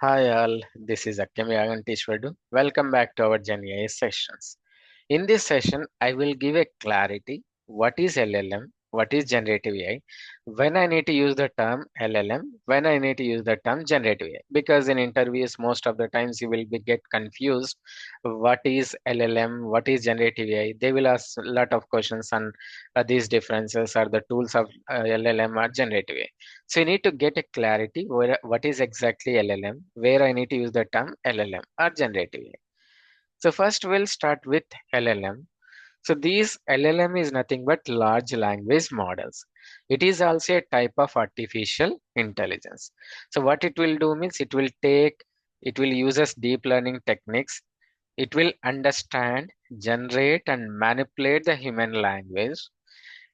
Hi all, this is Akyam Yagantishwadu. Welcome back to our GenAI sessions. In this session, I will give a clarity what is LLM, what is generative AI, when I need to use the term LLM, when I need to use the term generative AI. Because in interviews, most of the times you will be get confused what is LLM, what is generative AI. They will ask a lot of questions on these differences are the tools of LLM or generative AI. So you need to get a clarity where what is exactly LLM, where I need to use the term LLM or generative AI. So first we'll start with LLM. So these LLM is nothing but large language models. It is also a type of artificial intelligence. So what it will do means it will use us deep learning techniques. It will understand, generate and manipulate the human language,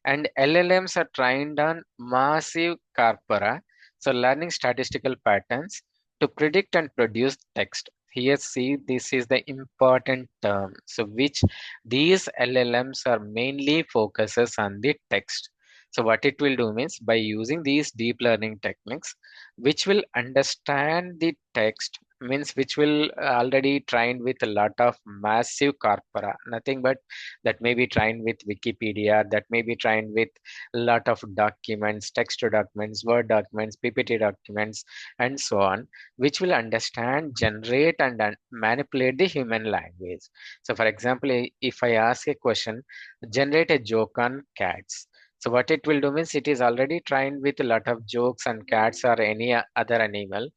and LLMs are trained on massive corpora, so learning statistical patterns to predict and produce text. Here, see, this is the important term. So, which these LLMs are mainly focuses on the text. So, what it will do means by using these deep learning techniques, which will understand the text, means which will already trained with a lot of massive corpora, nothing but that may be trained with Wikipedia, that may be trained with a lot of documents, text to documents, Word documents, PPT documents, and so on, which will understand, generate, and manipulate the human language. So, for example, if I ask a question, generate a joke on cats. So what it will do means it is already trained with a lot of jokes on cats or any other animal.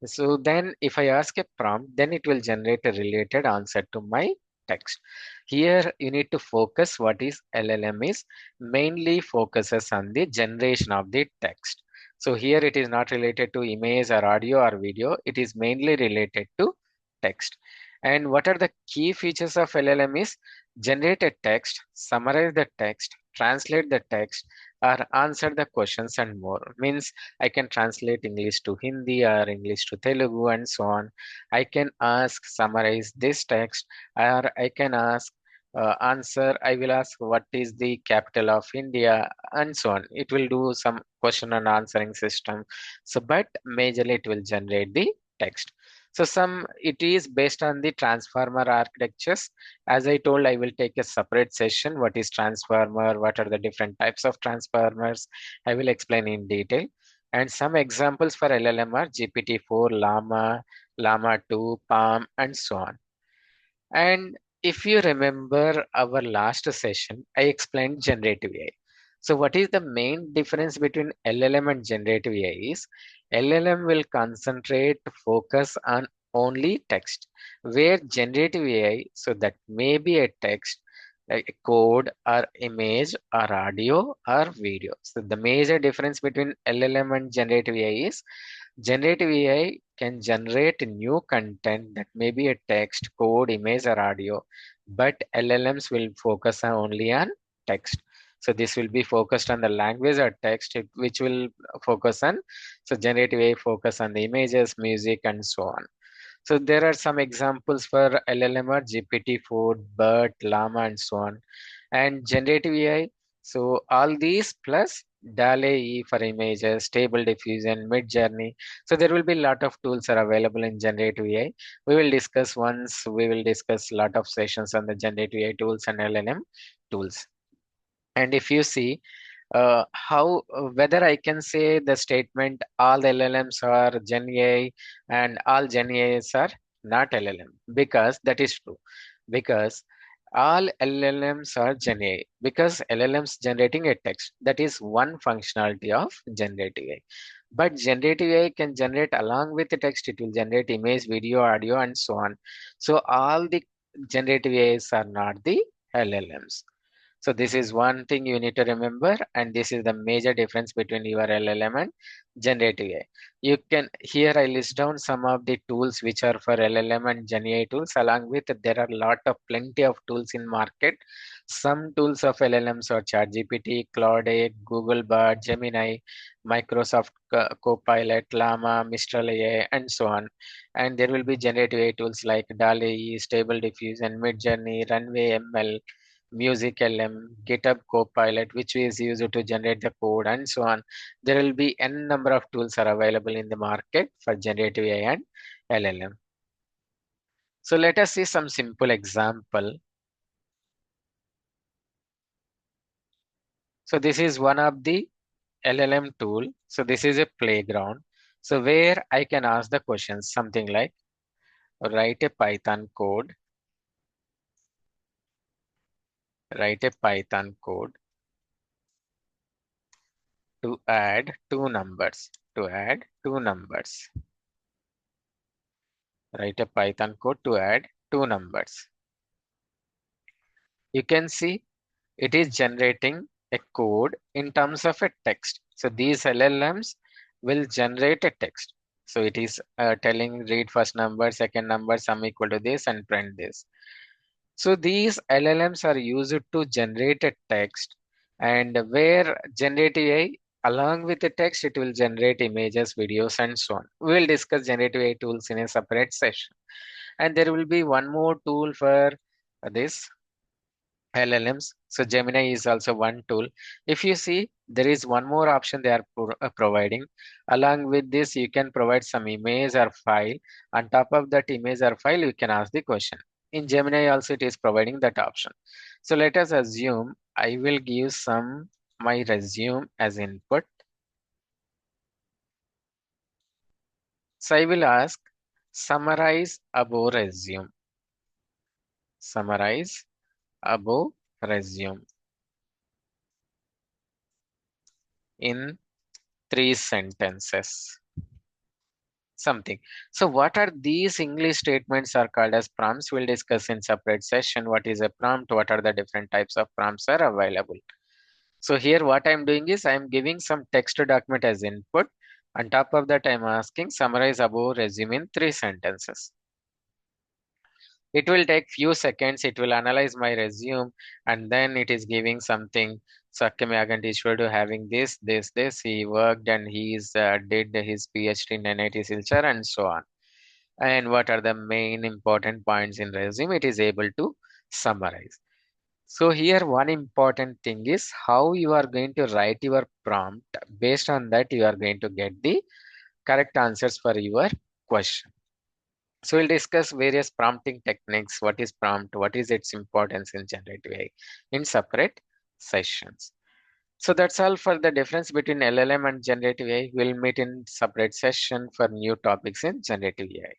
So then if I ask a prompt, then it will generate a related answer to my text. Here you need to focus what is LLM is mainly focuses on the generation of the text. So here it is not related to image or audio or video. It is mainly related to text. And what are the key features of LLM is generate a text, summarize the text, translate the text, or answer the questions and more. Means I can translate English to Hindi or English to Telugu and so on. I can ask, summarize this text, or I can ask, answer. I will ask what is the capital of India and so on. It will do some question and answering system. So, but majorly it will generate the text. So some it is based on the transformer architectures. As I told, I will take a separate session. What is transformer? What are the different types of transformers? I will explain in detail. And some examples for LLM are GPT-4, Llama, Llama 2, Palm, and so on. And if you remember our last session, I explained generative AI. So what is the main difference between LLM and generative AI is LLM will concentrate, focus on only text, where generative AI, so that may be a text, like a code or image or audio or video. So the major difference between LLM and generative AI is generative AI can generate new content that may be a text, code, image, or audio, but LLMs will focus only on text. So this will be focused on the language or text, which will focus on. So generative AI focus on the images, music, and so on. So there are some examples for LLM or GPT-4, BERT, Llama, and so on. And generative AI, so all these plus DALL-E for images, stable diffusion, mid-journey. So there will be a lot of tools are available in generative AI. We will discuss once, we will discuss a lot of sessions on the generative AI tools and LLM tools. And if you see, how whether I can say the statement all LLMs are Gen AI and all Gen AIs are not LLM, because that is true. Because all LLMs are Gen AI, because LLMs generating a text, that is one functionality of generative AI. But generative AI can generate along with the text, it will generate image, video, audio, and so on. So all the generative AIs are not the LLMs. So this is one thing you need to remember, and this is the major difference between your LLM and generative AI. You can here I list down some of the tools which are for LLM and GenAI tools. Along with there are lot of plenty of tools in market. Some tools of LLMs are ChatGPT, Claude, Google Bard, Gemini, Microsoft Copilot, Llama, Mistral AI, and so on. And there will be generative AI tools like DALL-E, Stable Diffusion, Midjourney, Runway ML, Music LM, GitHub Copilot, which is used to generate the code and so on. There will be n number of tools are available in the market for generative AI and LLM. So let us see some simple example. So this is one of the LLM tool. So this is a playground. So where I can ask the questions, something like write a Python code, write a Python code to add two numbers, to add two numbers, write a Python code to add two numbers. You can see it is generating a code in terms of a text. So these LLMs will generate a text. So it is telling read first number, second number, sum equal to this and print this. So these LLMs are used to generate a text, and where generative AI along with the text it will generate images, videos and so on. We will discuss generative AI tools in a separate session. And there will be one more tool for this LLMs. So Gemini is also one tool. If you see, there is one more option they are providing. Along with this, you can provide some image or file. On top of that image or file, you can ask the question. In Gemini also, it is providing that option. So let us assume I will give some my resume as input. So I will ask summarize above resume. Summarize above resume in three sentences. Something. So what are these English statements are called as prompts? We'll discuss in separate session. What is a prompt? What are the different types of prompts are available? So here what I'm doing is I'm giving some text document as input. On top of that, I'm asking summarize above resume in three sentences. It will take few seconds. It will analyze my resume and then it is giving something. Sakyam Yagantishwar to having this. He worked and he's did his PhD in NIT Silchar and so on. And what are the main important points in resume? It is able to summarize. So here one important thing is how you are going to write your prompt. Based on that, you are going to get the correct answers for your question. So we'll discuss various prompting techniques. What is prompt? What is its importance in generative AI in separate sessions. So that's all for the difference between LLM and generative AI. We'll meet in separate session for new topics in generative AI.